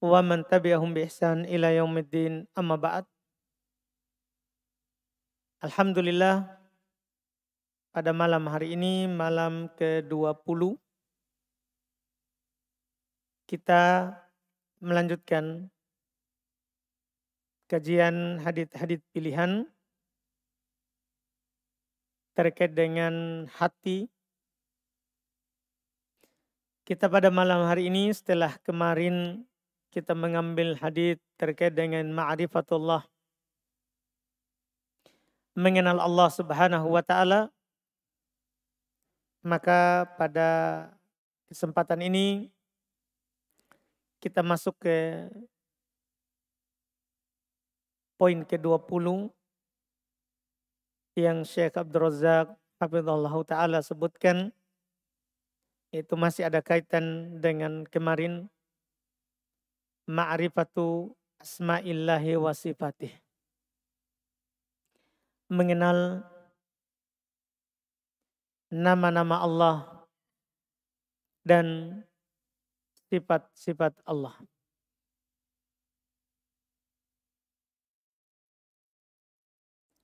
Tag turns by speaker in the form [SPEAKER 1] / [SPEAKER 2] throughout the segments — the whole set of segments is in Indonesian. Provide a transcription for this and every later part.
[SPEAKER 1] wa man tabi'ahum bi ihsan ila yaumiddin, amma ba'd. Alhamdulillah, pada malam hari ini, malam ke-20, kita melanjutkan kajian hadits-hadits pilihan terkait dengan hati. Kita pada malam hari ini, setelah kemarin kita mengambil hadits terkait dengan ma'rifatullah, mengenal Allah Subhanahu wa taala, maka pada kesempatan ini kita masuk ke poin ke-20 yang Syekh Abdul Razak hafizallahu taala sebutkan, itu masih ada kaitan dengan kemarin, ma'rifatu asma'illahi wa sifatih. Mengenal nama-nama Allah dan sifat-sifat Allah.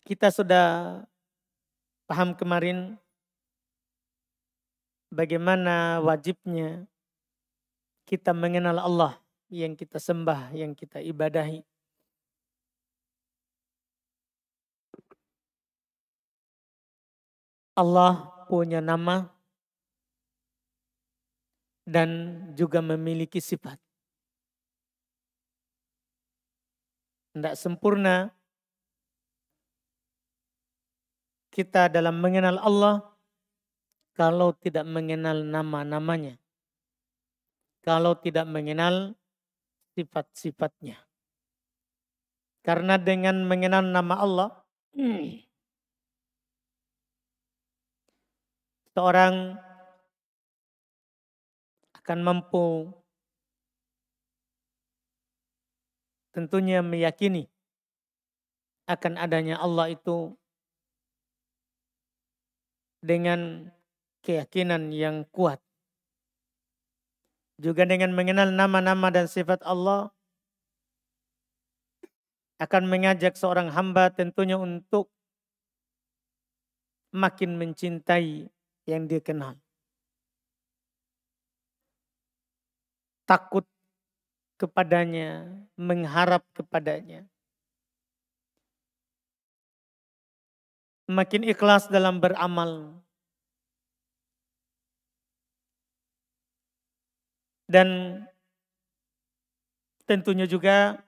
[SPEAKER 1] Kita sudah paham kemarin bagaimana wajibnya kita mengenal Allah yang kita sembah, yang kita ibadahi. Allah punya nama dan juga memiliki sifat. Tidak sempurna kita dalam mengenal Allah kalau tidak mengenal nama-namanya, kalau tidak mengenal sifat-sifatnya. Karena dengan mengenal nama Allah, seorang akan mampu tentunya meyakini akan adanya Allah itu dengan keyakinan yang kuat. Juga dengan mengenal nama-nama dan sifat Allah akan mengajak seorang hamba tentunya untuk makin mencintai yang dia kenal. Takut kepadanya, mengharap kepadanya. Makin ikhlas dalam beramal. Dan tentunya juga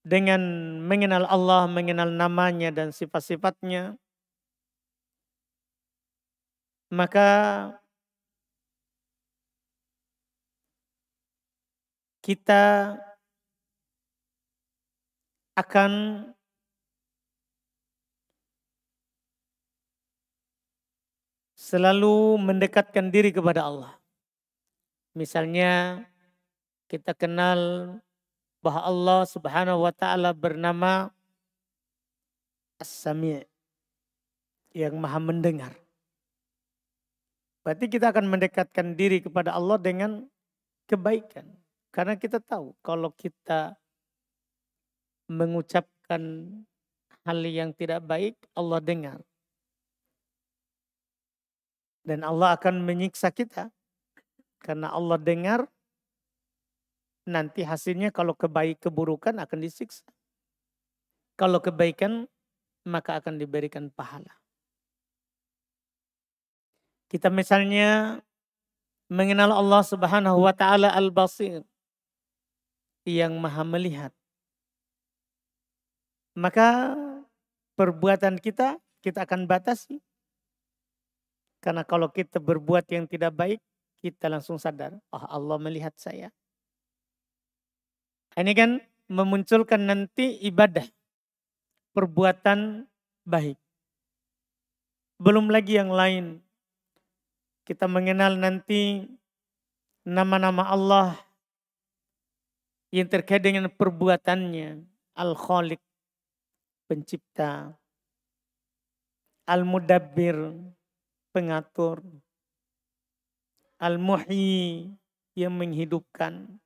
[SPEAKER 1] dengan mengenal Allah, mengenal namanya dan sifat-sifatnya, maka kita akan selalu mendekatkan diri kepada Allah. Misalnya kita kenal bahwa Allah Subhanahu wa taala bernama As-Sami', yang Maha mendengar. Berarti kita akan mendekatkan diri kepada Allah dengan kebaikan. Karena kita tahu kalau kita mengucapkan hal yang tidak baik, Allah dengar. Dan Allah akan menyiksa kita. Karena Allah dengar, nanti hasilnya kalau keburukan akan disiksa. Kalau kebaikan, maka akan diberikan pahala. Kita misalnya mengenal Allah Subhanahu wa taala Al-Basir, yang Maha melihat. Maka perbuatan kita akan batasi. Karena kalau kita berbuat yang tidak baik, kita langsung sadar, oh Allah melihat saya. Ini kan memunculkan nanti ibadah, perbuatan baik. Belum lagi yang lain. Kita mengenal nanti nama-nama Allah yang terkait dengan perbuatannya. Al-Khaliq, pencipta. Al-Mudabbir, pengatur. Al-Muhyi, yang menghidupkan.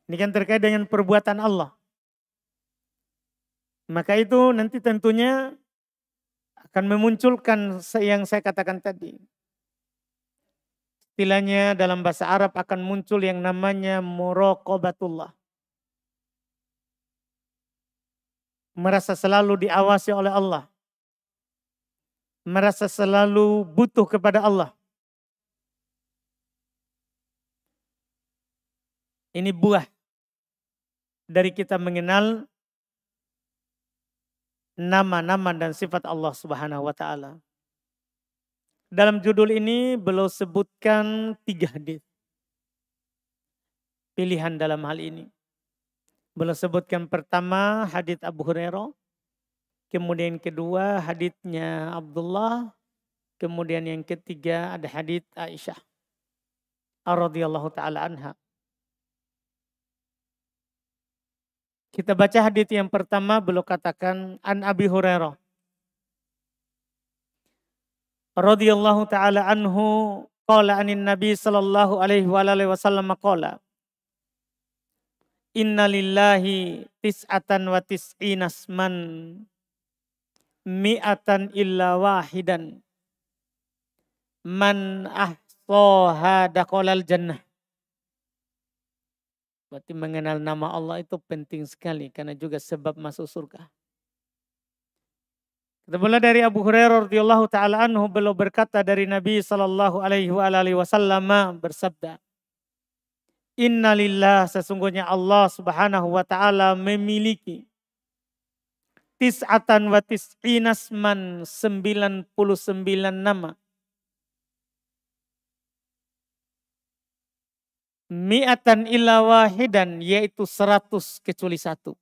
[SPEAKER 1] Ini kan terkait dengan perbuatan Allah. Maka itu nanti tentunya akan memunculkan yang saya katakan tadi. Istilahnya dalam bahasa Arab akan muncul yang namanya muraqabatullah. Merasa selalu diawasi oleh Allah. Merasa selalu butuh kepada Allah. Ini buah dari kita mengenal nama-nama dan sifat Allah Subhanahu wa taala. Dalam judul ini beliau sebutkan 3 hadis. Pilihan dalam hal ini. Beliau sebutkan pertama hadits Abu Hurairah, kemudian kedua haditsnya Abdullah, kemudian yang ketiga ada hadits Aisyah radhiyallahu taala anha. Kita baca hadits yang pertama, beliau katakan an Abi Hurairah radhiyallahu taala anhu qala anin Nabi sallallahu alaihi wasallam qala inna lillahi tis'atan wa tis'ina asman mi'atan illa wahidan man ahsaha dakhalal jannah. Berarti mengenal nama Allah itu penting sekali karena juga sebab masuk surga. Kita mulai dari Abu Hurairah radhiyallahu taala anhu, beliau berkata dari Nabi sallallahu alaihi wasallam bersabda, innalillah, sesungguhnya Allah Subhanahu wa taala memiliki tis'atan wa tis'ina asman, 99 nama. Mi'atan illa wahidan, yaitu 100 kecuali 1.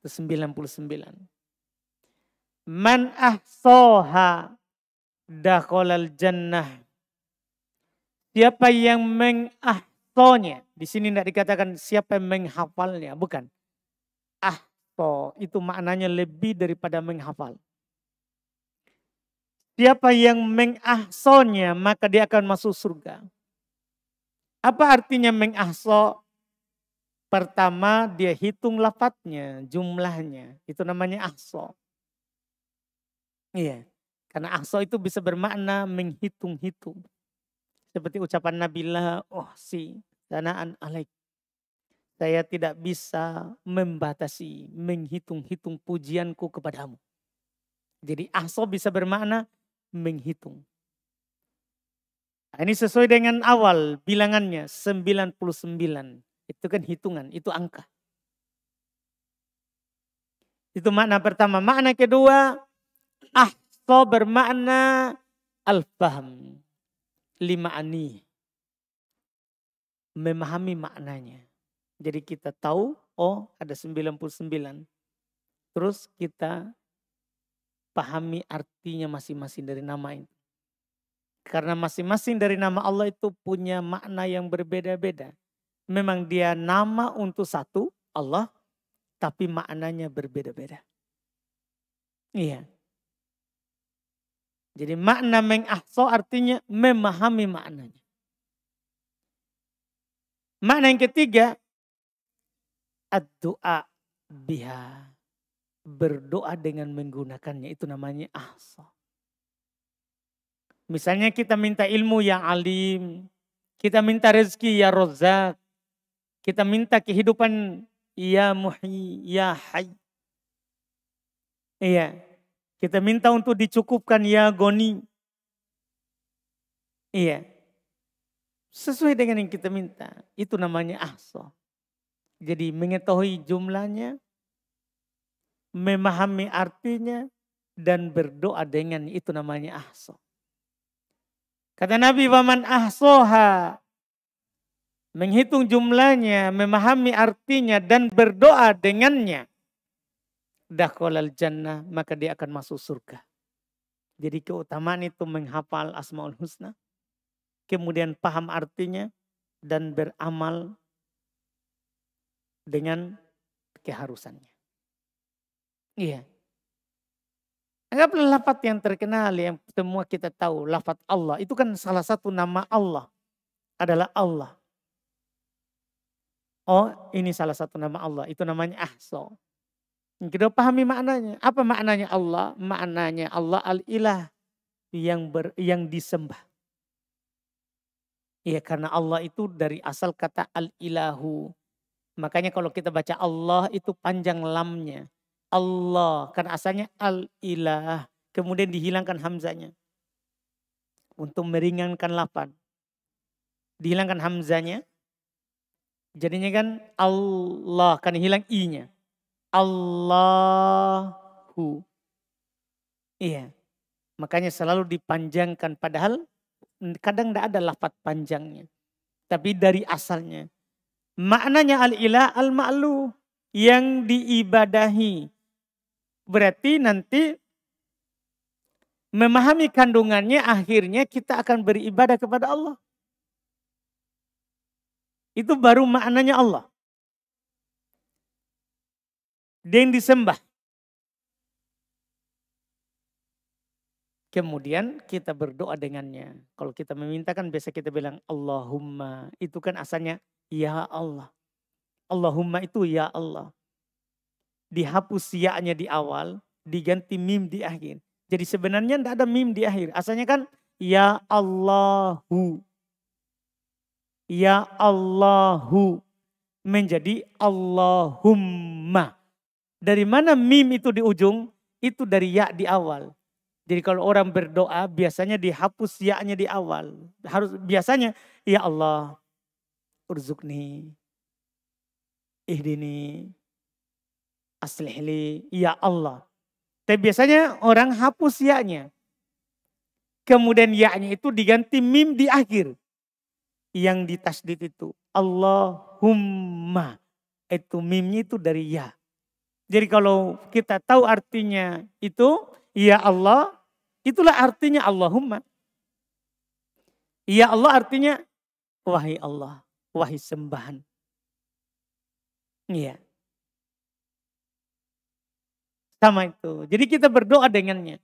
[SPEAKER 1] Itu 99. Man ahsaha dakhalal jannah. Siapa yang mengahsonya. Di sini tidak dikatakan siapa yang menghafalnya, bukan. Ahso itu maknanya lebih daripada menghafal. Siapa yang mengahsonya maka dia akan masuk surga. Apa artinya mengahso? Pertama dia hitung lafadznya, jumlahnya. Itu namanya ahso. Iya, karena ahso itu bisa bermakna menghitung-hitung. Seperti ucapan Nabi la uhsi sana'an alaik. Saya tidak bisa membatasi, menghitung-hitung pujianku kepadamu. Jadi ahso bisa bermakna menghitung. Nah, ini sesuai dengan awal bilangannya 99. Itu kan hitungan, itu angka. Itu makna pertama. Makna kedua, ahso bermakna al-fahm. 5 ani. Memahami maknanya. Jadi kita tahu, oh ada 99. Terus kita pahami artinya masing-masing dari nama itu. Karena masing-masing dari nama Allah itu punya makna yang berbeda-beda. Memang dia nama untuk satu, Allah, tapi maknanya berbeda-beda. Iya. Jadi makna mengahso artinya memahami maknanya. Makna yang ketiga, ad-du'a biha. Berdoa dengan menggunakannya, itu namanya ahsa. Misalnya kita minta ilmu yang alim, kita minta rezeki ya Razzaq, kita minta kehidupan ya Muhyi, ya Hayy. Iya, kita minta untuk dicukupkan ya Goni. Iya, sesuai dengan yang kita minta, itu namanya ahsa. Jadi mengetahui jumlahnya, memahami artinya, dan berdoa dengan itu namanya ahsa. Kata Nabi, waman ahsoha, menghitung jumlahnya, memahami artinya, dan berdoa dengannya, dakhalal jannah, maka dia akan masuk surga. Jadi keutamaan itu menghafal Asmaul Husna, kemudian paham artinya, dan beramal dengan keharusannya. Iya. Anggaplah lafaz yang terkenal yang semua kita tahu, lafaz Allah. Itu kan salah satu nama Allah adalah Allah. Oh, ini salah satu nama Allah. Itu namanya Ahsa. Yang kedua, pahami maknanya. Apa maknanya Allah? Maknanya Allah al-ilah, yang disembah. Ya, karena Allah itu dari asal kata al-ilahu. Makanya kalau kita baca Allah itu panjang lamnya. Allah, karena asalnya al-ilah. Kemudian dihilangkan hamzanya. Untuk meringankan lafaz. Dihilangkan hamzanya. Jadinya kan Allah, kan hilang i-nya. Allahu. Iya. Makanya selalu dipanjangkan. Padahal kadang tidak ada lafaz panjangnya. Tapi dari asalnya. Maknanya al-ilah al-ma'luh. Yang diibadahi. Berarti nanti memahami kandungannya akhirnya kita akan beribadah kepada Allah. Itu baru maknanya Allah. Dia yang disembah. Kemudian kita berdoa dengannya. Kalau kita memintakan biasa kita bilang Allahumma. Itu kan asalnya ya Allah. Allahumma itu ya Allah. Dihapus ya-nya di awal. Diganti mim di akhir. Jadi sebenarnya tidak ada mim di akhir. Asalnya kan ya Allahu. Ya Allahu. Menjadi Allahumma. Dari mana mim itu di ujung? Itu dari ya di awal. Jadi kalau orang berdoa biasanya dihapus ya-nya di awal. Harus biasanya ya Allah urzukni, ihdini, aslihli, ya Allah. Tapi biasanya orang hapus ya-nya. Kemudian ya-nya itu diganti mim di akhir. Yang ditasdid itu Allahumma. Itu mimnya itu dari ya. Jadi kalau kita tahu artinya itu ya Allah. Itulah artinya Allahumma. Ya Allah artinya wahai Allah, wahai sembahan. Iya. Sama itu. Jadi kita berdoa dengannya.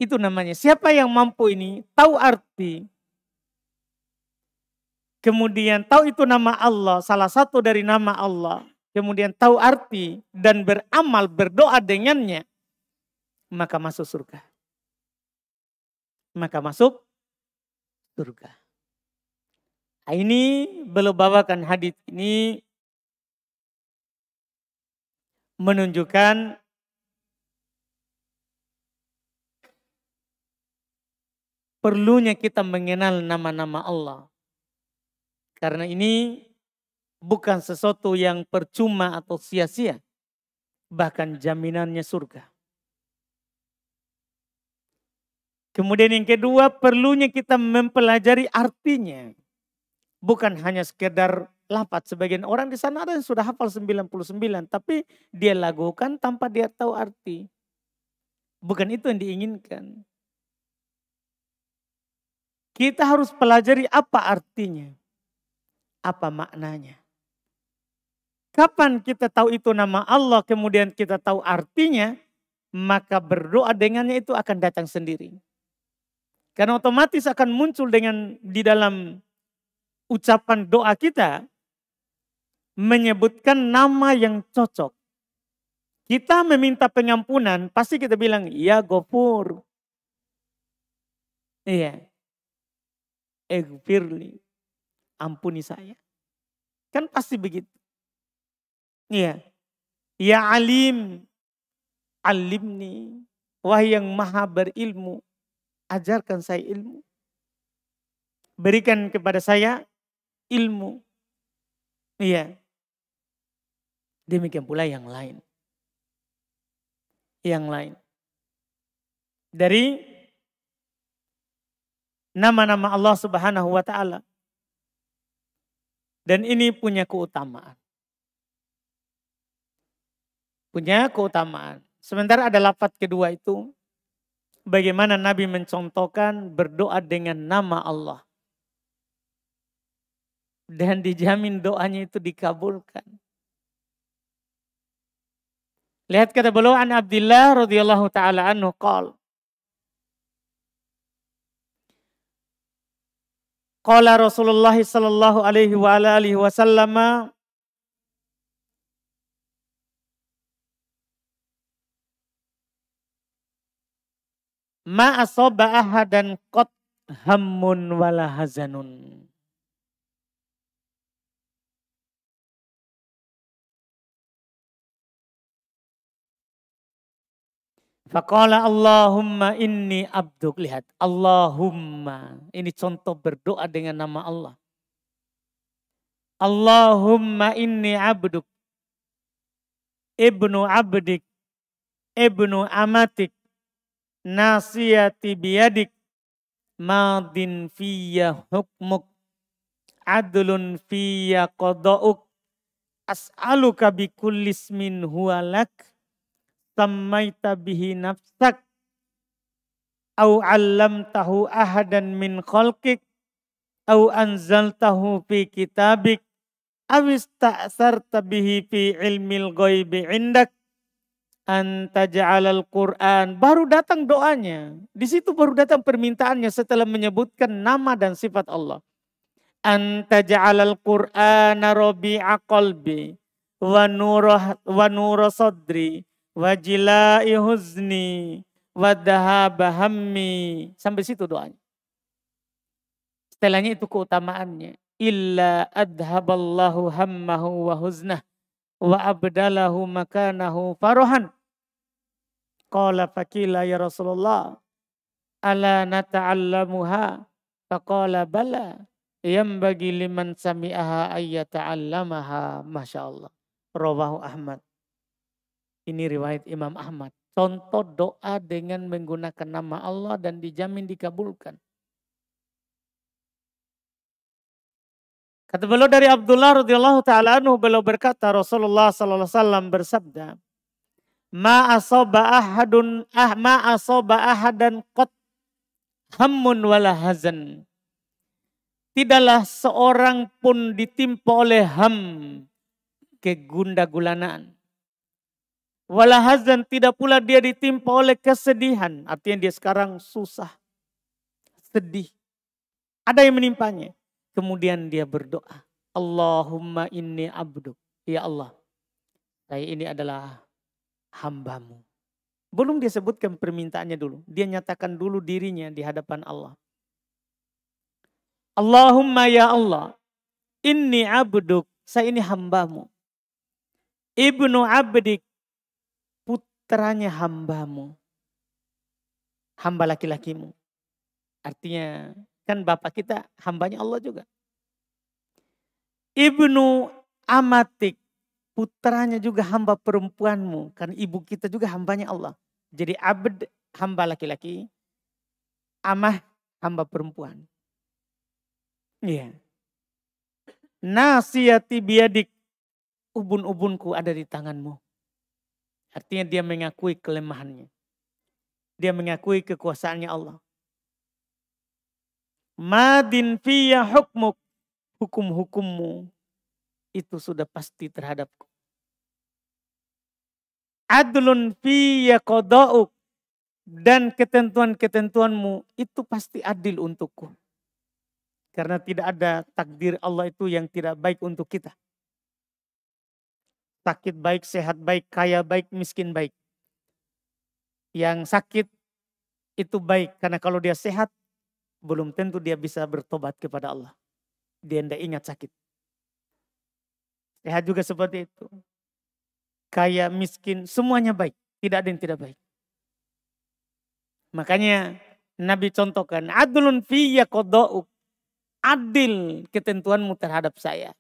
[SPEAKER 1] Itu namanya. Siapa yang mampu ini tahu arti. Kemudian tahu itu nama Allah, salah satu dari nama Allah. Kemudian tahu arti dan beramal, berdoa dengannya. Maka masuk surga. Maka masuk surga. Nah, ini beliau bawakan hadis ini menunjukkan perlunya kita mengenal nama-nama Allah. Karena ini bukan sesuatu yang percuma atau sia-sia. Bahkan jaminannya surga. Kemudian yang kedua, perlunya kita mempelajari artinya. Bukan hanya sekedar lafaz. Sebagian orang di sana ada yang sudah hafal 99. Tapi dia lakukan tanpa dia tahu arti. Bukan itu yang diinginkan. Kita harus pelajari apa artinya. Apa maknanya. Kapan kita tahu itu nama Allah, kemudian kita tahu artinya, maka berdoa dengannya itu akan datang sendiri. Karena otomatis akan muncul dengan di dalam ucapan doa kita menyebutkan nama yang cocok. Kita meminta pengampunan, pasti kita bilang, ya Ghafur. Iya. Ighfirli. Ampuni saya. Kan pasti begitu. Iya. Ya Alim. Alimni. Wahai yang maha berilmu. Ajarkan saya ilmu. Berikan kepada saya ilmu. Iya. Demikian pula yang lain. Yang lain. Dari nama-nama Allah Subhanahu wa ta'ala. Dan ini punya keutamaan. Punya keutamaan. Sementara ada lafaz kedua itu. Bagaimana Nabi mencontohkan berdoa dengan nama Allah. Dan dijamin doanya itu dikabulkan. Lihat kata beliau an Abdullah radhiyallahu taala anhu qala. Qala Rasulullah sallallahu alaihi wa alihi wasallam Ma asoba ahadan qat hammun wala hazanun. Faqala Allahumma inni abduk. Lihat, Allahumma. Ini contoh berdoa dengan nama Allah. Allahumma inni abduk. Ibnu abdik. Ibnu amatik. Nasiyati biyadik. Madin fiyya hukmuk. Adlun fiyya qada'uk. As'aluka bikulli ismin huwa lak. Sammaita bihi nafsak au 'allamtahu ahadan min khalqik au anzaltahu fi kitabik aw ista'sarta bihi fi ilmil ghaibi 'indak an taj'alal Qur'an. Baru datang doanya. Di situ baru datang permintaannya setelah menyebutkan nama dan sifat Allah. An taj'alal Qur'ana rabi'a qalbi wa nura sadri wajilai huzni wadhahaba hammi. Sampai situ doanya. Setelahnya itu keutamaannya. Illa adhaballahu hammahu wa huznah wa abdalahu makanahu farohan. Qala faqila ya Rasulullah ala nata'allamuha. Faqala bala yambagi liman sami'aha ayyata'allamaha. Masya Allah. Rawahu Ahmad. Ini riwayat Imam Ahmad. Contoh doa dengan menggunakan nama Allah dan dijamin dikabulkan. Kata beliau dari Abdullah radhiyallahu taala anhu, beliau berkata Rasulullah sallallahu alaihi wasallam bersabda, ma asaba ahadan qat hammun wala hazan. Tidaklah seorang pun ditimpa oleh ham, kegundagulanaan. Wala hazan, tidak pula dia ditimpa oleh kesedihan. Artinya dia sekarang susah, sedih. Ada yang menimpanya. Kemudian dia berdoa. Allahumma inni abduk. Ya Allah, saya ini adalah hambamu. Belum dia sebutkan permintaannya dulu. Dia nyatakan dulu dirinya di hadapan Allah. Allahumma ya Allah, inni abduk. Saya ini hambamu. Ibnu abdik. Putranya hambamu. Hamba laki-lakimu. Artinya kan bapak kita hambanya Allah juga. Ibnu amatik. Putranya juga hamba perempuanmu. Karena ibu kita juga hambanya Allah. Jadi abd hamba laki-laki. Amah hamba perempuan. Iya. Nasiyati biyadik. Ubun-ubunku ada di tanganmu. Artinya dia mengakui kelemahannya. Dia mengakui kekuasaannya Allah. Madin fiyya hukmuk. Hukum-hukummu itu sudah pasti terhadapku. Adlun fiyya qada'uk. Dan ketentuan-ketentuanmu itu pasti adil untukku. Karena tidak ada takdir Allah itu yang tidak baik untuk kita. Sakit baik, sehat baik, kaya baik, miskin baik. Yang sakit itu baik. Karena kalau dia sehat, belum tentu dia bisa bertobat kepada Allah. Dia tidak ingat sakit. Sehat juga seperti itu. Kaya, miskin, semuanya baik. Tidak ada yang tidak baik. Makanya Nabi contohkan, adlun fiyya qada'uk. Adil ketentuanmu terhadap saya.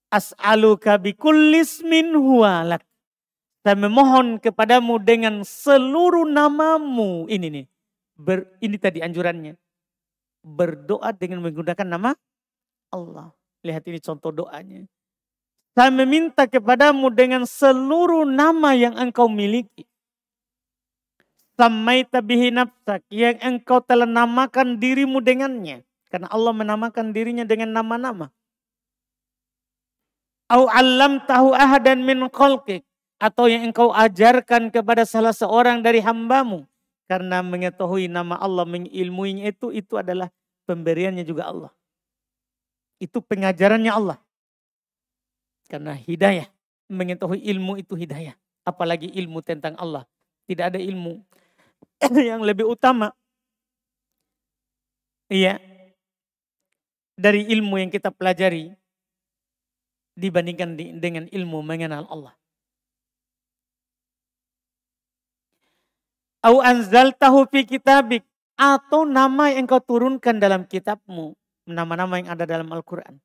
[SPEAKER 1] As'aluka bikulli ismin huwa lak. Saya memohon kepadamu dengan seluruh namamu. Ini nih. Ini tadi anjurannya. Berdoa dengan menggunakan nama Allah. Lihat ini contoh doanya. Saya meminta kepadamu dengan seluruh nama yang engkau miliki. Sammaita bihi nafsak. Yang engkau telah namakan dirimu dengannya. Karena Allah menamakan dirinya dengan nama-nama. Au 'allamtahu ahadan min khalqik. Atau yang engkau ajarkan kepada salah seorang dari hambamu. Karena mengetahui nama Allah, mengilmuinya itu adalah pemberiannya juga Allah. Itu pengajarannya Allah. Karena hidayah, mengetahui ilmu itu hidayah. Apalagi ilmu tentang Allah. Tidak ada ilmu yang lebih utama. Iya, dari ilmu yang kita pelajari dibandingkan dengan ilmu mengenal Allah. Au anzaltahu fi kitabik, atau nama yang kau turunkan dalam kitabmu, nama-nama yang ada dalam Al-Quran.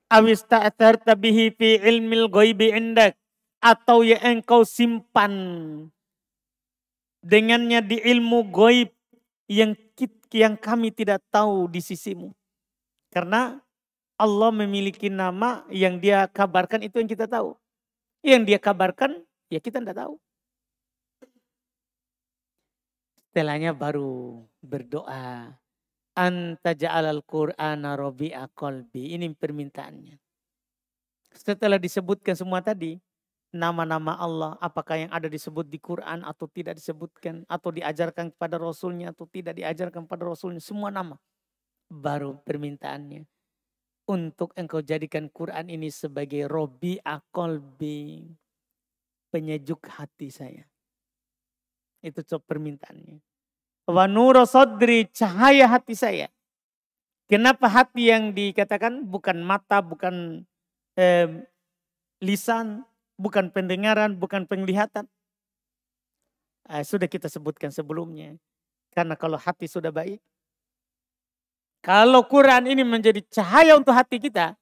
[SPEAKER 1] Awis ta'atharta bihi fi ilmil ghaibi indak, atau yang engkau simpan dengannya di ilmu ghaib yang kami tidak tahu di sisimu. Karena Allah memiliki nama yang dia kabarkan, itu yang kita tahu. Yang dia kabarkan ya kita tidak tahu. Setelahnya baru berdoa. Anta ja'alal Qur'ana rabi'a qalbi. Ini permintaannya. Setelah disebutkan semua tadi, nama-nama Allah, apakah yang ada disebut di Quran atau tidak disebutkan, atau diajarkan kepada Rasulnya atau tidak diajarkan kepada Rasulnya, semua nama. Baru permintaannya. Untuk engkau jadikan Quran ini sebagai rabi'a qalbi, penyejuk hati saya. Itu permintaannya. Wa nuru sadri, cahaya hati saya. Kenapa hati yang dikatakan bukan mata, bukan lisan, bukan pendengaran, bukan penglihatan. Sudah kita sebutkan sebelumnya. Karena kalau hati sudah baik, kalau Quran ini menjadi cahaya untuk hati kita,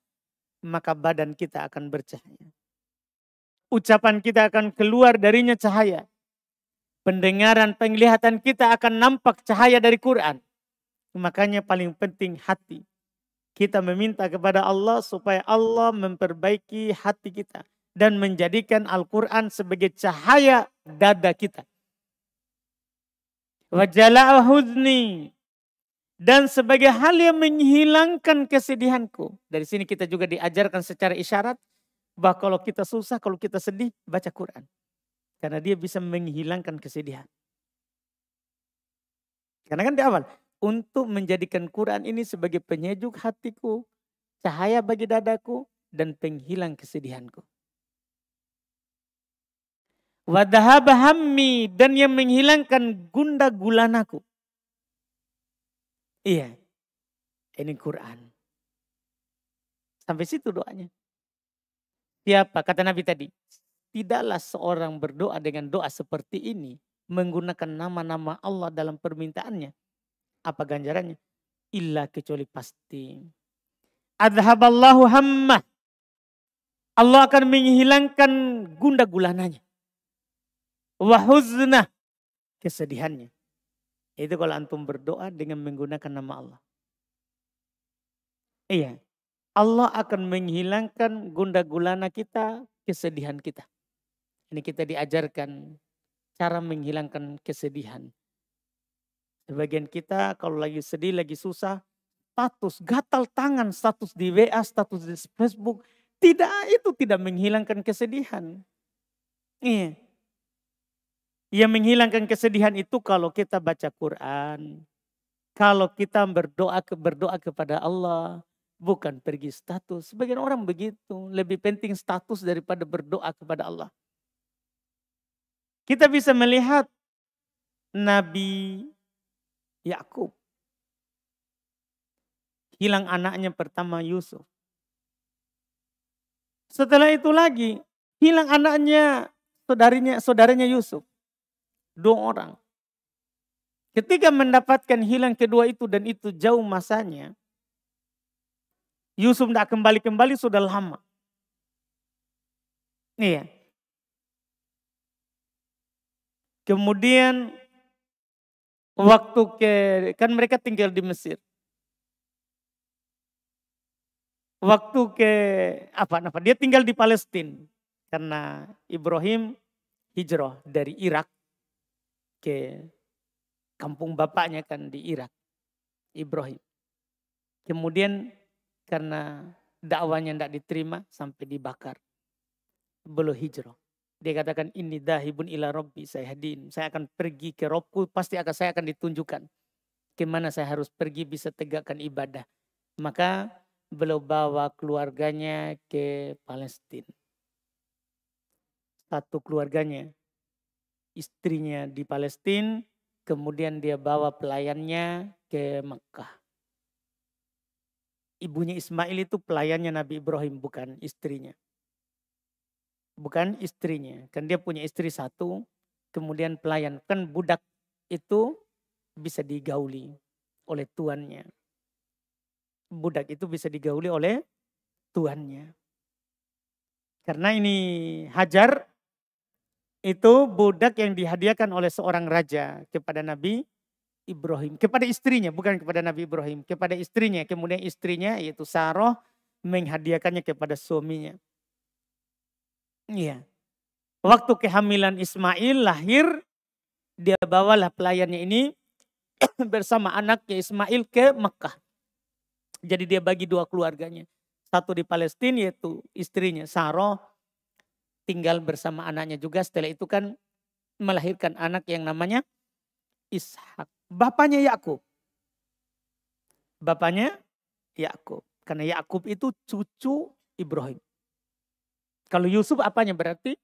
[SPEAKER 1] maka badan kita akan bercahaya. Ucapan kita akan keluar darinya cahaya. Pendengaran, penglihatan kita akan nampak cahaya dari Quran. Makanya paling penting hati. Kita meminta kepada Allah supaya Allah memperbaiki hati kita. Dan menjadikan Al-Quran sebagai cahaya dada kita. Wa jala'a huzni. Dan sebagai hal yang menghilangkan kesedihanku. Dari sini kita juga diajarkan secara isyarat. Bahwa kalau kita susah, kalau kita sedih, baca Quran. Karena dia bisa menghilangkan kesedihan. Karena kan di awal, untuk menjadikan Quran ini sebagai penyejuk hatiku, cahaya bagi dadaku, dan penghilang kesedihanku. Wadahaba hammi, dan yang menghilangkan gundah gulanaku. Iya, ini Quran. Sampai situ doanya. Siapa? Kata Nabi tadi. Tidaklah seorang berdoa dengan doa seperti ini. Menggunakan nama-nama Allah dalam permintaannya. Apa ganjarannya? Illa kecuali pasti. Adhaballahu hammah. Allah akan menghilangkan gundah gulananya. Wahuznah. Kesedihannya. Itu kalau antum berdoa dengan menggunakan nama Allah. Iya. Allah akan menghilangkan gundah gulana kita, kesedihan kita. Ini kita diajarkan cara menghilangkan kesedihan. Sebagian kita kalau lagi sedih, lagi susah, status, gatal tangan, status di WA, status di Facebook. Tidak, itu tidak menghilangkan kesedihan. Iya. Yang menghilangkan kesedihan itu kalau kita baca Quran. Kalau kita berdoa kepada Allah. Bukan pergi status. Sebagian orang begitu. Lebih penting status daripada berdoa kepada Allah. Kita bisa melihat Nabi Yakub. Hilang anaknya pertama Yusuf. Setelah itu lagi hilang anaknya saudaranya Yusuf. 2 orang. Ketika mendapatkan hilang kedua itu dan itu jauh masanya. Yusuf tidak kembali-kembali sudah lama. Iya. Kemudian kan mereka tinggal di Mesir. Dia tinggal di Palestina. Karena Ibrahim hijrah dari Irak ke kampung bapaknya kan di Irak. Ibrahim. Kemudian karena dakwanya tidak diterima sampai dibakar. Belum hijrah. Dia katakan ini dahibun ila rabbi sayahdin. Saya akan pergi ke Robku, saya akan ditunjukkan kemana saya harus pergi bisa tegakkan ibadah. Maka beliau bawa keluarganya ke Palestina. Satu keluarganya istrinya di Palestina, kemudian dia bawa pelayannya ke Mekah. Ibunya Ismail itu pelayannya Nabi Ibrahim, bukan istrinya. Bukan istrinya, kan dia punya istri satu, kemudian pelayan. Kan budak itu bisa digauli oleh tuannya. Budak itu bisa digauli oleh tuannya. Karena ini Hajar itu budak yang dihadiahkan oleh seorang raja kepada Nabi Ibrahim. Kepada istrinya, bukan kepada Nabi Ibrahim. Kepada istrinya, kemudian istrinya yaitu Sarah menghadiahkannya kepada suaminya. Iya. Waktu kehamilan Ismail lahir, dia bawalah pelayannya ini bersama anaknya Ismail ke Mekah. Jadi dia bagi dua keluarganya. Satu di Palestina yaitu istrinya Sarah tinggal bersama anaknya juga. Setelah itu kan melahirkan anak yang namanya Ishak. Bapaknya Yakub. Bapaknya Yakub. Karena Yakub itu cucu Ibrahim. Kalau Yusuf apanya berarti?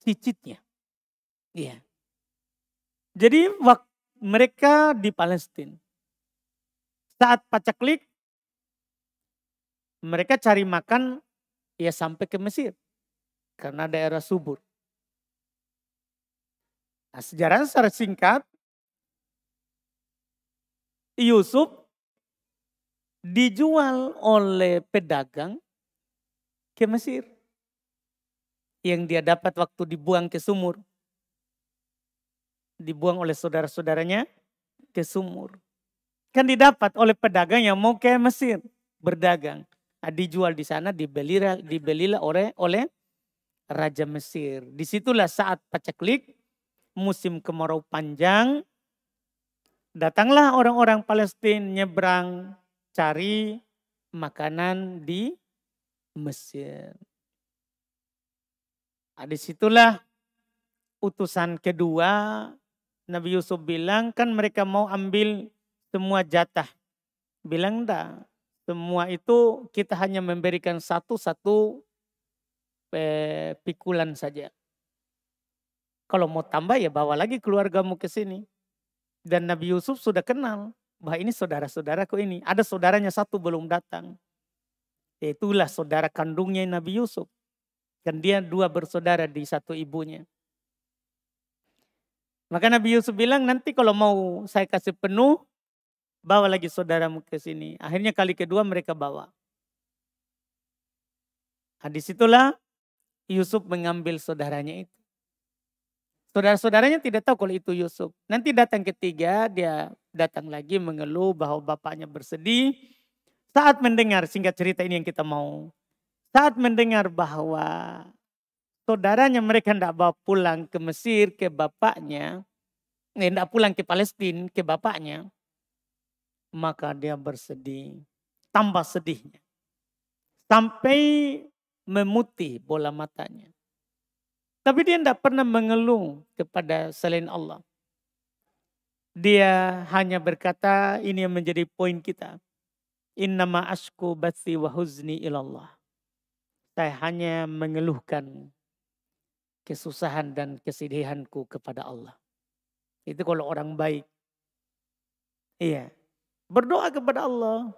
[SPEAKER 1] Cicitnya. Iya. Jadi waktu mereka di Palestina. Saat pacaklik, mereka cari makan ya sampai ke Mesir. Karena daerah subur. Nah, sejarah secara singkat, Yusuf dijual oleh pedagang ke Mesir. Yang dia dapat waktu dibuang ke sumur. Dibuang oleh saudara-saudaranya ke sumur. Kan didapat oleh pedagang yang mau ke Mesir berdagang. Nah, dijual di sana, dibelilah oleh Raja Mesir. Disitulah saat pacaklik, musim kemarau panjang, datanglah orang-orang Palestina nyebrang cari makanan di Mesir. Nah, disitulah utusan kedua Nabi Yusuf bilang kan mereka mau ambil semua jatah. Bilang enggak, semua itu kita hanya memberikan satu-satu pikulan saja. Kalau mau tambah ya bawa lagi keluargamu ke sini. Dan Nabi Yusuf sudah kenal bahwa ini saudara-saudaraku ini. Ada saudaranya satu belum datang. Itulah saudara kandungnya Nabi Yusuf. Dan dia dua bersaudara di satu ibunya. Maka Nabi Yusuf bilang nanti kalau mau saya kasih penuh, bawa lagi saudaramu ke sini. Akhirnya kali kedua mereka bawa. Nah, disitulah Yusuf mengambil saudaranya itu. Saudara-saudaranya tidak tahu kalau itu Yusuf. Nanti datang ketiga, dia datang lagi mengeluh bahwa bapaknya bersedih. Saat mendengar, singkat cerita ini yang kita mau. Saat mendengar bahwa saudaranya mereka tidak bawa pulang ke Mesir, ke bapaknya. Tidak pulang ke Palestina, ke bapaknya. Maka dia bersedih. Tambah sedihnya. Sampai memutih bola matanya. Tapi dia tidak pernah mengeluh kepada selain Allah. Dia hanya berkata, ini yang menjadi poin kita. Innama ashku bathi wa huzni ilallah. Saya hanya mengeluhkan kesusahan dan kesedihanku kepada Allah. Itu kalau orang baik. Iya. Berdoa kepada Allah.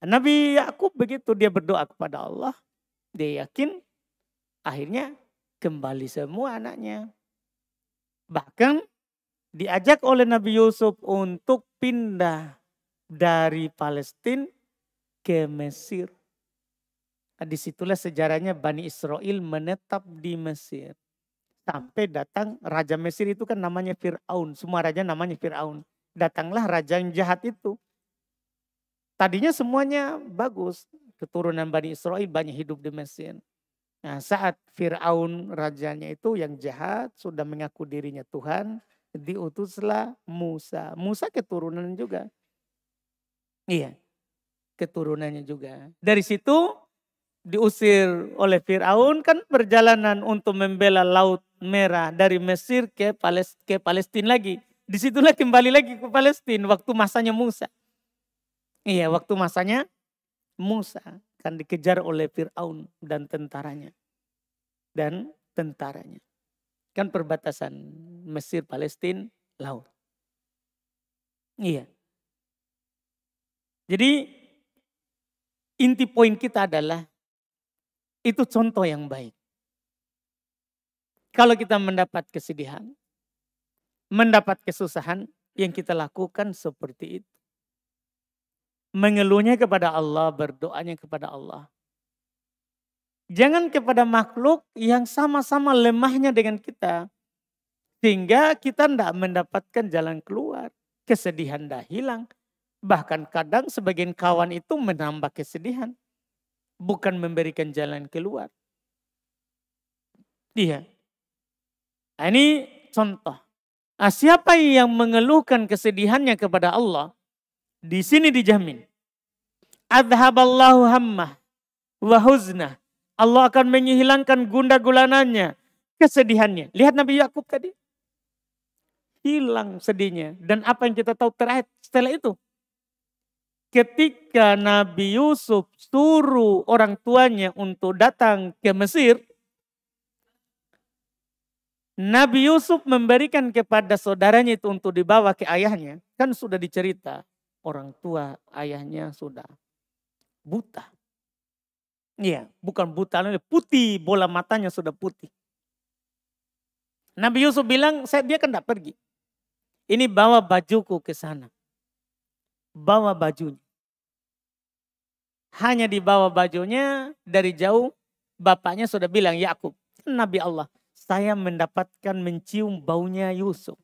[SPEAKER 1] Nabi Yakub begitu, dia berdoa kepada Allah. Dia yakin akhirnya kembali semua anaknya. Bahkan diajak oleh Nabi Yusuf untuk pindah dari Palestina ke Mesir. Nah, disitulah sejarahnya Bani Israel menetap di Mesir. Sampai datang Raja Mesir itu kan namanya Fir'aun. Semua raja namanya Fir'aun. Datanglah raja yang jahat itu. Tadinya semuanya bagus. Keturunan Bani Israel banyak hidup di Mesir. Nah, saat Fir'aun rajanya itu yang jahat sudah mengaku dirinya Tuhan. Diutuslah Musa. Musa keturunan juga. Iya, keturunannya juga. Dari situ diusir oleh Fir'aun kan perjalanan untuk membela Laut Merah dari Mesir ke Palestina lagi. Disitulah kembali lagi ke Palestina waktu masanya Musa. Iya, waktu masanya Musa kan dikejar oleh Fir'aun dan tentaranya. Dan tentaranya. Kan perbatasan Mesir, Palestina, laut. Iya. Jadi inti poin kita adalah itu contoh yang baik. Kalau kita mendapat kesedihan, mendapat kesusahan, yang kita lakukan seperti itu. Mengeluhnya kepada Allah, berdoanya kepada Allah. Jangan kepada makhluk yang sama-sama lemahnya dengan kita. Sehingga kita tidak mendapatkan jalan keluar. Kesedihan dah hilang. Bahkan kadang sebagian kawan itu menambah kesedihan. Bukan memberikan jalan keluar. Iya. Nah, ini contoh. Nah, siapa yang mengeluhkan kesedihannya kepada Allah. Di sini dijamin. Adhaballahu hammah wa huznah. Allah akan menghilangkan gundah gulananya, kesedihannya. Lihat Nabi Yakub tadi. Hilang sedihnya. Dan apa yang kita tahu terakhir setelah itu. Ketika Nabi Yusuf suruh orang tuanya untuk datang ke Mesir. Nabi Yusuf memberikan kepada saudaranya itu untuk dibawa ke ayahnya. Kan sudah dicerita. Orang tua ayahnya sudah buta. Iya, bukan buta, putih, bola matanya sudah putih. Nabi Yusuf bilang, dia kan tidak pergi. Ini bawa bajuku ke sana. Bawa bajunya. Hanya dibawa bajunya dari jauh, bapaknya sudah bilang, Yakub, Nabi Allah, saya mendapatkan mencium baunya Yusuf.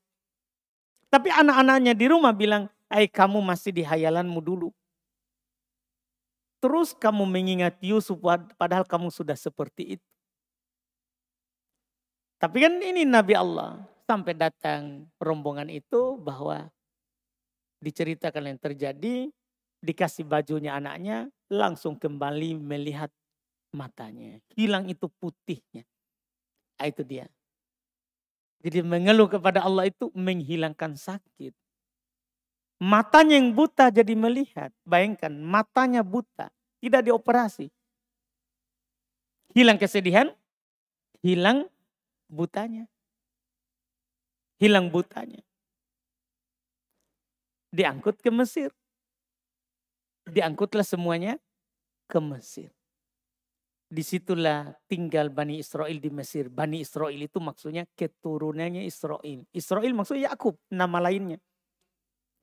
[SPEAKER 1] Tapi anak-anaknya di rumah bilang, kamu masih di hayalanmu dulu. Terus kamu mengingat Yusuf padahal kamu sudah seperti itu. Tapi kan ini Nabi Allah. Sampai datang rombongan itu bahwa diceritakan yang terjadi. Dikasih bajunya anaknya. Langsung kembali melihat matanya. Hilang itu putihnya. Itu dia. Jadi mengeluh kepada Allah itu menghilangkan sakit. Matanya yang buta jadi melihat. Bayangkan matanya buta. Tidak dioperasi. Hilang kesedihan. Hilang butanya. Hilang butanya. Diangkut ke Mesir. Diangkutlah semuanya ke Mesir. Disitulah tinggal Bani Israel di Mesir. Bani Israel itu maksudnya keturunannya Israel. Israel maksudnya Yakub, nama lainnya.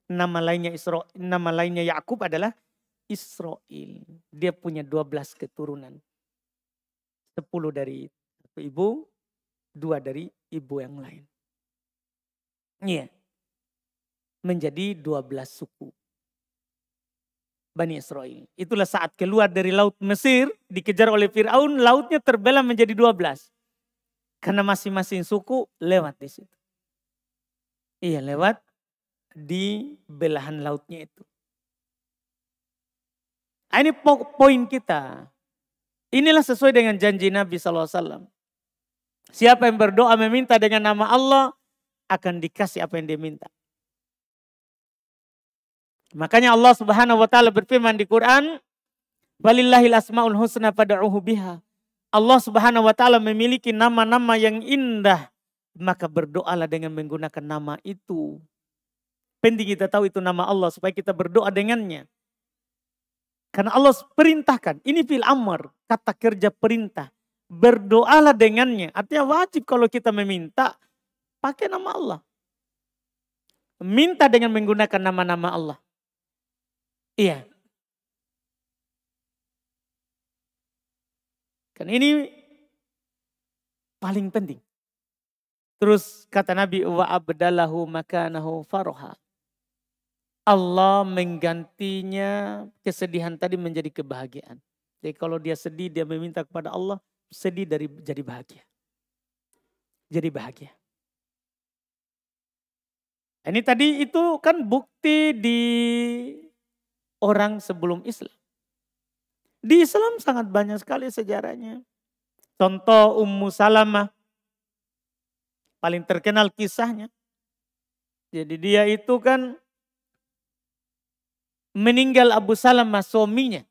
[SPEAKER 1] Nama lainnya Yakub adalah Israel. Dia punya 12 keturunan. 10 dari ibu, 2 dari ibu yang lain. Iya. Menjadi 12 suku. Bani Israel. Itulah saat keluar dari laut Mesir, dikejar oleh Fir'aun, lautnya terbelah menjadi 12. Karena masing-masing suku lewat di situ. Iya, lewat di belahan lautnya itu. Ini poin kita. Inilah sesuai dengan janji Nabi SAW. Siapa yang berdoa meminta dengan nama Allah, akan dikasih apa yang dia minta. Makanya Allah Subhanahu wa taala berfirman di Quran, "Walillahil asmaul husna fad'uhu biha." Allah Subhanahu wa taala memiliki nama-nama yang indah, maka berdoalah dengan menggunakan nama itu. Penting kita tahu itu nama Allah supaya kita berdoa dengannya. Karena Allah perintahkan, ini fil amr, kata kerja perintah. Berdoalah dengannya. Artinya wajib kalau kita meminta, pakai nama Allah. Minta dengan menggunakan nama-nama Allah. Iya. Kan ini paling penting. Terus kata Nabi, wa abdalahu makanahu faroha. Allah menggantinya kesedihan tadi menjadi kebahagiaan. Jadi kalau dia sedih, dia meminta kepada Allah, sedih dari jadi bahagia. Jadi bahagia. Ini tadi itu kan bukti di orang sebelum Islam. Di Islam sangat banyak sekali sejarahnya. Contoh Ummu Salamah. Paling terkenal kisahnya. Jadi dia itu kan meninggal Abu Salamah suaminya.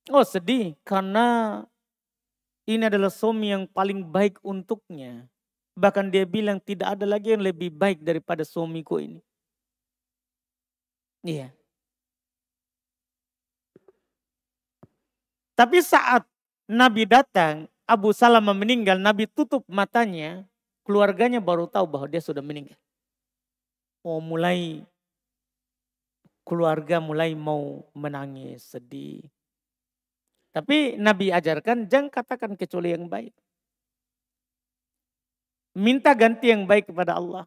[SPEAKER 1] Oh sedih karena Ini adalah suami yang paling baik untuknya. Bahkan dia bilang tidak ada lagi yang lebih baik daripada suamiku ini. Iya. Tapi saat Nabi datang, Abu Salamah meninggal, Nabi tutup matanya, keluarganya baru tahu bahwa dia sudah meninggal. Oh, keluarga mulai mau menangis, sedih. Tapi Nabi ajarkan jangan katakan kecuali yang baik. Minta ganti yang baik kepada Allah.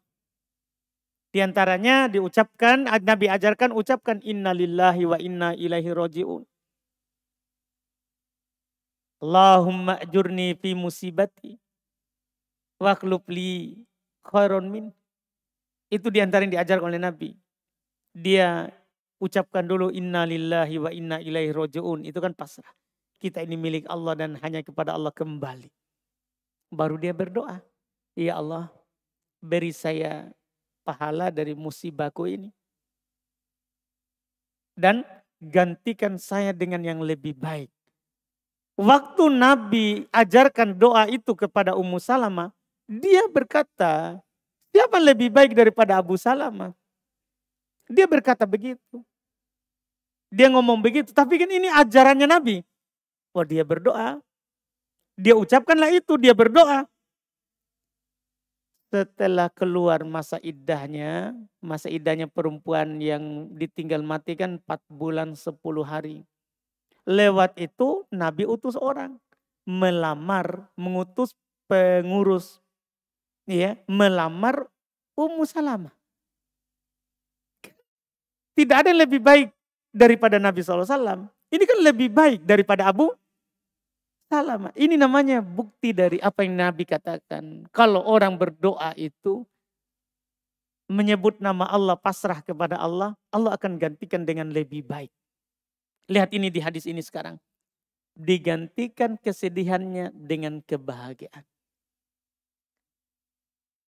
[SPEAKER 1] Di antaranya diucapkan, Nabi ajarkan ucapkan innalillahi wa inna ilaihi roji'un. Allahumma ajurni fi musibati wakhlub li khairon min. Itu di antara yang diajarkan oleh Nabi. Dia ucapkan dulu innalillahi wa inna ilaihi roji'un. Itu kan pasrah. Kita ini milik Allah dan hanya kepada Allah kembali. Baru dia berdoa. Ya Allah, beri saya pahala dari musibahku ini. Dan gantikan saya dengan yang lebih baik. Waktu Nabi ajarkan doa itu kepada Ummu Salamah, dia berkata, siapa lebih baik daripada Abu Salamah? Dia berkata begitu. Dia ngomong begitu, tapi kan ini ajarannya Nabi. Oh, dia berdoa. Dia ucapkanlah itu, dia berdoa. Setelah keluar masa iddahnya perempuan yang ditinggal mati kan 4 bulan 10 hari. Lewat itu Nabi utus orang. Mengutus pengurus. Ya, melamar Ummu Salamah. Tidak ada yang lebih baik daripada Nabi SAW. Ini kan lebih baik daripada Abu Salamah. Ini namanya bukti dari apa yang Nabi katakan. Kalau orang berdoa itu menyebut nama Allah, pasrah kepada Allah, Allah akan gantikan dengan lebih baik. Lihat ini di hadis ini sekarang. Digantikan kesedihannya dengan kebahagiaan.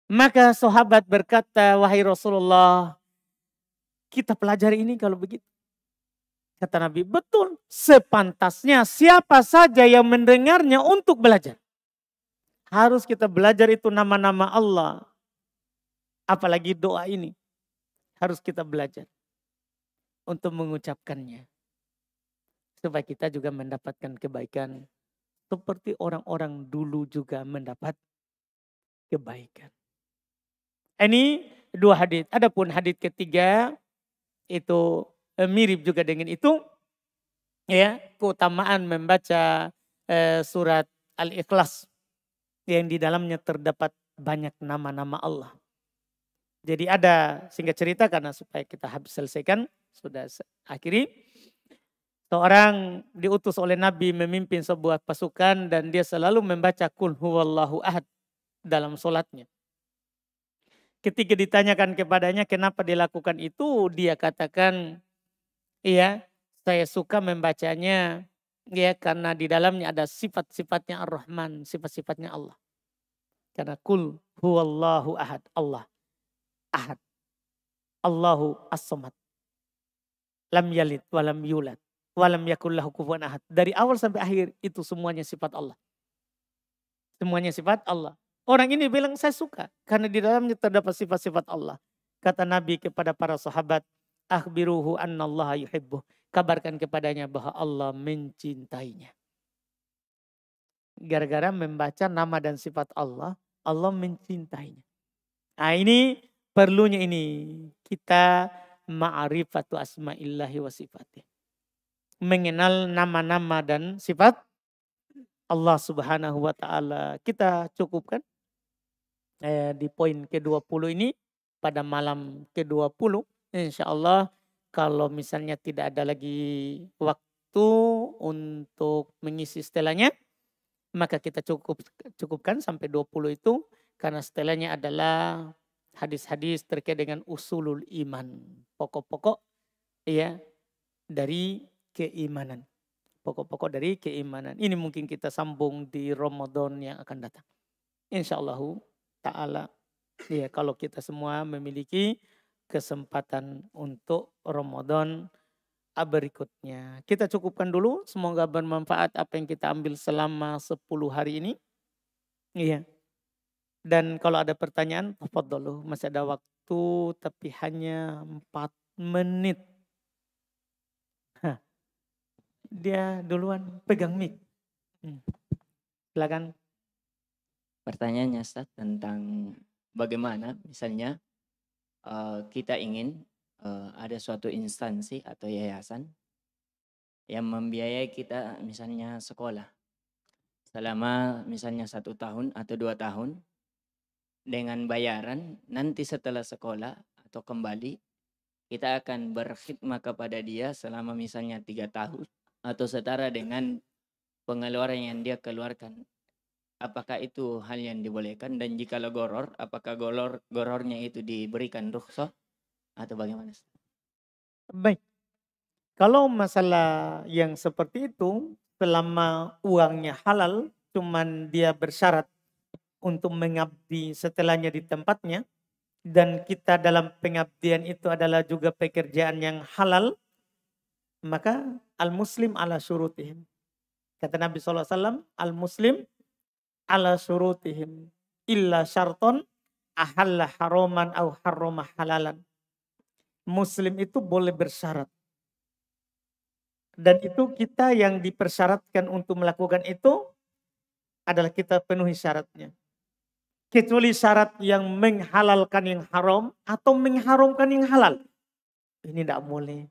[SPEAKER 1] Maka sahabat berkata, wahai Rasulullah, kita pelajari ini kalau begitu. Kata Nabi, betul. Sepantasnya siapa saja yang mendengarnya untuk belajar. Harus kita belajar itu nama-nama Allah. Apalagi doa ini. Harus kita belajar. Untuk mengucapkannya. Supaya kita juga mendapatkan kebaikan. Seperti orang-orang dulu juga mendapat kebaikan. Ini 2 hadits. Adapun hadits ketiga itu mirip juga dengan itu, ya, keutamaan membaca surat Al-Ikhlas yang di dalamnya terdapat banyak nama-nama Allah. Jadi ada singkat cerita karena supaya kita habis selesaikan, sudah akhiri. Seorang diutus oleh Nabi memimpin sebuah pasukan dan dia selalu membaca Qul huwallahu ahad dalam solatnya. Ketika ditanyakan kepadanya kenapa dilakukan itu, dia katakan, iya, saya suka membacanya ya karena di dalamnya ada sifat-sifatnya Ar-Rahman, sifat-sifatnya Allah. Karena Qul huwallahu ahad, Allah ahad. Allahu as-samad. Lam yalid walam yulad walam yakul lahu kufuwan ahad. Dari awal sampai akhir itu semuanya sifat Allah. Semuanya sifat Allah. Orang ini bilang saya suka karena di dalamnya terdapat sifat-sifat Allah. Kata Nabi kepada para sahabat, akhbiruhu annallaha yuhibbuh. Kabarkan kepadanya bahwa Allah mencintainya. Gara-gara membaca nama dan sifat Allah, Allah mencintainya. Nah ini perlunya ini. Kita ma'rifatu asma'illahi wa sifatih. Mengenal nama-nama dan sifat Allah subhanahu wa ta'ala. Kita cukupkan di poin ke-20 ini pada malam ke-20. Insya Allah kalau misalnya tidak ada lagi waktu untuk mengisi setelahnya, maka kita cukupkan sampai 20 itu. Karena setelahnya adalah hadis-hadis terkait dengan usulul iman. Pokok-pokok ya dari keimanan. Pokok-pokok dari keimanan. Ini mungkin kita sambung di Ramadan yang akan datang. Insya Allah ta'ala. Ya, kalau kita semua memiliki kesempatan untuk Ramadan berikutnya. Kita cukupkan dulu, semoga bermanfaat apa yang kita ambil selama 10 hari ini. Iya. Dan kalau ada pertanyaan, tafadhalu, masih ada waktu tapi hanya 4 menit. Hah, dia duluan pegang mic. Silakan.
[SPEAKER 2] Pertanyaannya Ustaz tentang bagaimana misalnya kita ingin ada suatu instansi atau yayasan yang membiayai kita misalnya sekolah selama misalnya 1 tahun atau 2 tahun dengan bayaran nanti setelah sekolah atau kembali kita akan berkhidmat kepada dia selama misalnya 3 tahun atau setara dengan pengeluaran yang dia keluarkan. Apakah itu hal yang dibolehkan dan jikalau goror, apakah gorornya itu diberikan rukhsah atau bagaimana?
[SPEAKER 1] Baik. Kalau masalah yang seperti itu, selama uangnya halal, cuman dia bersyarat untuk mengabdi setelahnya di tempatnya, dan kita dalam pengabdian itu adalah juga pekerjaan yang halal, maka al-muslim ala syurutihim. Kata Nabi SAW, al-muslim ala syurutihim. Illa syarton ahalla haroman au harroma halalan. Muslim itu boleh bersyarat. Dan itu kita yang dipersyaratkan untuk melakukan itu adalah kita penuhi syaratnya. Kecuali syarat yang menghalalkan yang haram atau mengharamkan yang halal. Ini tidak boleh.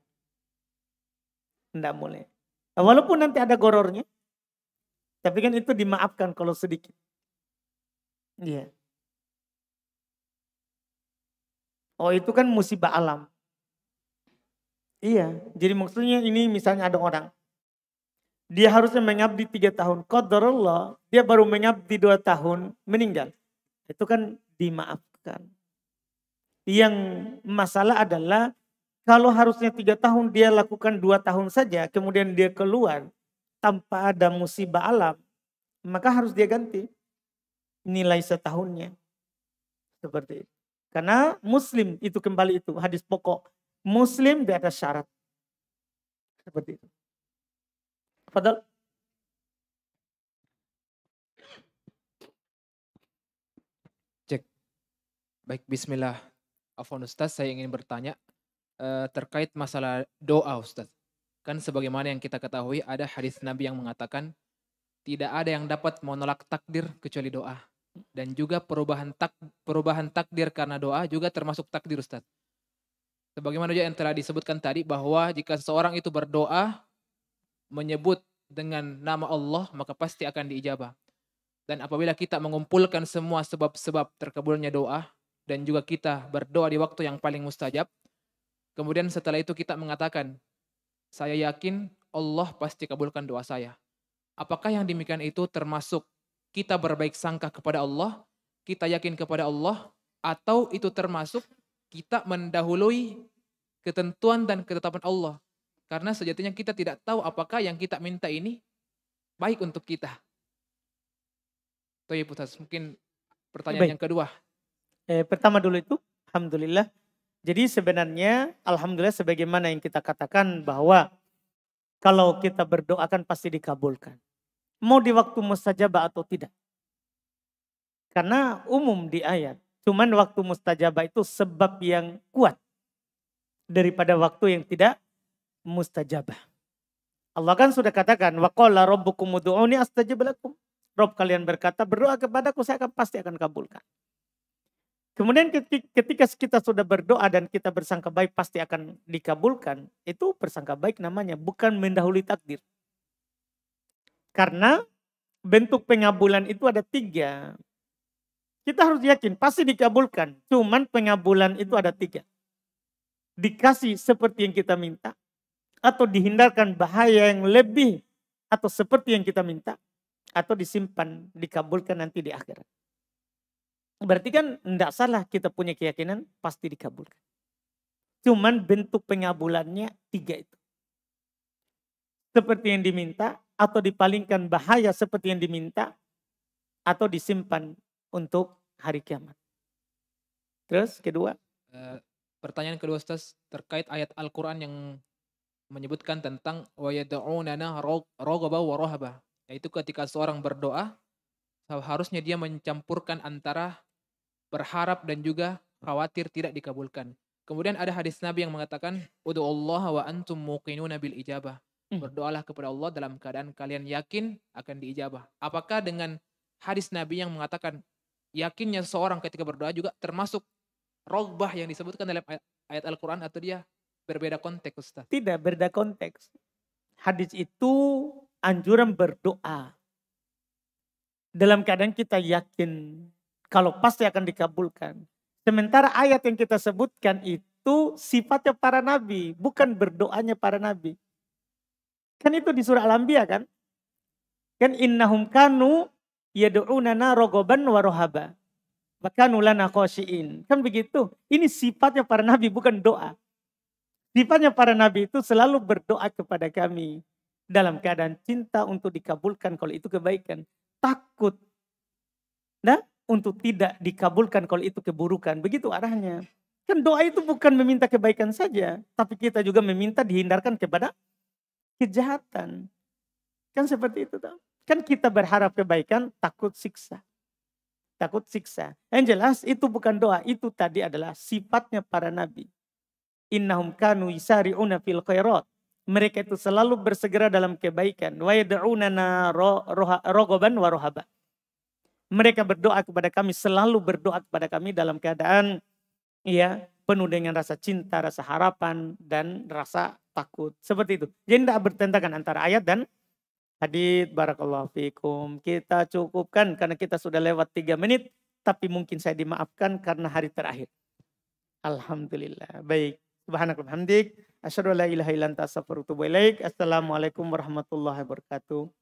[SPEAKER 1] Tidak boleh. Walaupun nanti ada gorornya. Tapi kan itu dimaafkan kalau sedikit. Iya. Oh itu kan musibah alam. Iya. Jadi maksudnya ini misalnya ada orang. Dia harusnya mengabdi 3 tahun. Qadarullah. Dia baru mengabdi 2 tahun. Meninggal. Itu kan dimaafkan. Yang masalah adalah kalau harusnya 3 tahun dia lakukan 2 tahun saja. Kemudian dia keluar tanpa ada musibah alam. Maka harus dia ganti nilai setahunnya. Seperti itu. Karena muslim itu kembali itu hadis pokok. Muslim di atas syarat. Seperti itu. Padahal
[SPEAKER 3] Cek. Baik, bismillah. Afwan Ustaz, saya ingin bertanya terkait masalah doa Ustaz. Kan sebagaimana yang kita ketahui ada hadis Nabi yang mengatakan tidak ada yang dapat menolak takdir kecuali doa. Dan juga perubahan takdir karena doa juga termasuk takdir Ustaz. Sebagaimana juga yang telah disebutkan tadi bahwa jika seseorang itu berdoa menyebut dengan nama Allah maka pasti akan diijabah. Dan apabila kita mengumpulkan semua sebab-sebab terkabulnya doa dan juga kita berdoa di waktu yang paling mustajab, kemudian setelah itu kita mengatakan, saya yakin Allah pasti kabulkan doa saya. Apakah yang demikian itu termasuk kita berbaik sangka kepada Allah, kita yakin kepada Allah, atau itu termasuk kita mendahului ketentuan dan ketetapan Allah? Karena sejatinya kita tidak tahu apakah yang kita minta ini baik untuk kita. Toyib Ustaz, mungkin pertanyaan yang kedua.
[SPEAKER 1] Pertama dulu itu, alhamdulillah. Jadi sebenarnya, alhamdulillah sebagaimana yang kita katakan bahwa kalau kita berdoa kan pasti dikabulkan. Mau di waktu mustajabah atau tidak. Karena umum di ayat. Cuman waktu mustajabah itu sebab yang kuat. Daripada waktu yang tidak mustajabah. Allah kan sudah katakan. Wa qala rabbukum ud'uni astajib lakum. Rob kalian berkata berdoa kepadaku saya pasti akan kabulkan. Kemudian ketika kita sudah berdoa dan kita bersangka baik pasti akan dikabulkan. Itu bersangka baik namanya. Bukan mendahului takdir. Karena bentuk pengabulan itu ada 3. Kita harus yakin pasti dikabulkan. Cuman pengabulan itu ada 3. Dikasih seperti yang kita minta. Atau dihindarkan bahaya yang lebih. Atau seperti yang kita minta. Atau disimpan, dikabulkan nanti di akhirat. Berarti kan tidak salah kita punya keyakinan pasti dikabulkan. Cuman bentuk pengabulannya 3 itu. Seperti yang diminta. Atau dipalingkan bahaya seperti yang diminta, atau disimpan untuk hari kiamat. Terus kedua.
[SPEAKER 3] Pertanyaan kedua Ustaz, terkait ayat Al-Quran yang menyebutkan tentang wa yad'unana raghaba wa rahaba. Yaitu ketika seorang berdoa harusnya dia mencampurkan antara berharap dan juga khawatir tidak dikabulkan. Kemudian ada hadis Nabi yang mengatakan ud'ullaha wa antum muqinuna bil ijabah. Berdoalah kepada Allah dalam keadaan kalian yakin akan diijabah. Apakah dengan hadis Nabi yang mengatakan yakinnya seseorang ketika berdoa juga termasuk rogbah yang disebutkan dalam ayat Al-Quran atau dia berbeda konteks, Ustaz?
[SPEAKER 1] Tidak, berbeda konteks. Hadis itu anjuran berdoa. Dalam keadaan kita yakin kalau pasti akan dikabulkan. Sementara ayat yang kita sebutkan itu sifatnya para nabi, bukan berdoanya para nabi. Kan itu di surah Al-Anbiya kan? Kan innahum kanu yad'unana rogoban wa rohaba. Bakanu lana khosyi'in. Kan begitu. Ini sifatnya para nabi, bukan doa. Sifatnya para nabi itu selalu berdoa kepada kami. Dalam keadaan cinta untuk dikabulkan kalau itu kebaikan. Takut. Nah, untuk tidak dikabulkan kalau itu keburukan. Begitu arahnya. Kan doa itu bukan meminta kebaikan saja. Tapi kita juga meminta dihindarkan kepada kejahatan. Kan seperti itu. Kan kita berharap kebaikan, takut siksa. Takut siksa. Yang jelas itu bukan doa. Itu tadi adalah sifatnya para nabi. Innahum kanu yisari'una fil khairat. Mereka itu selalu bersegera dalam kebaikan. Wa yad'unana rogoban wa rohaba. Mereka berdoa kepada kami, selalu berdoa kepada kami dalam keadaan ya penuh dengan rasa cinta, rasa harapan, dan rasa takut. Seperti itu. Jadi tidak bertentangan antara ayat dan hadits. Barakallahu fikum. Kita cukupkan karena kita sudah lewat 3 menit. Tapi mungkin saya dimaafkan karena hari terakhir. Alhamdulillah. Baik. Subhanakallahumma hamdik. Asyhadu an la ilaha illa anta astaghfiruka wa atubu ilaik. Assalamualaikum warahmatullahi wabarakatuh.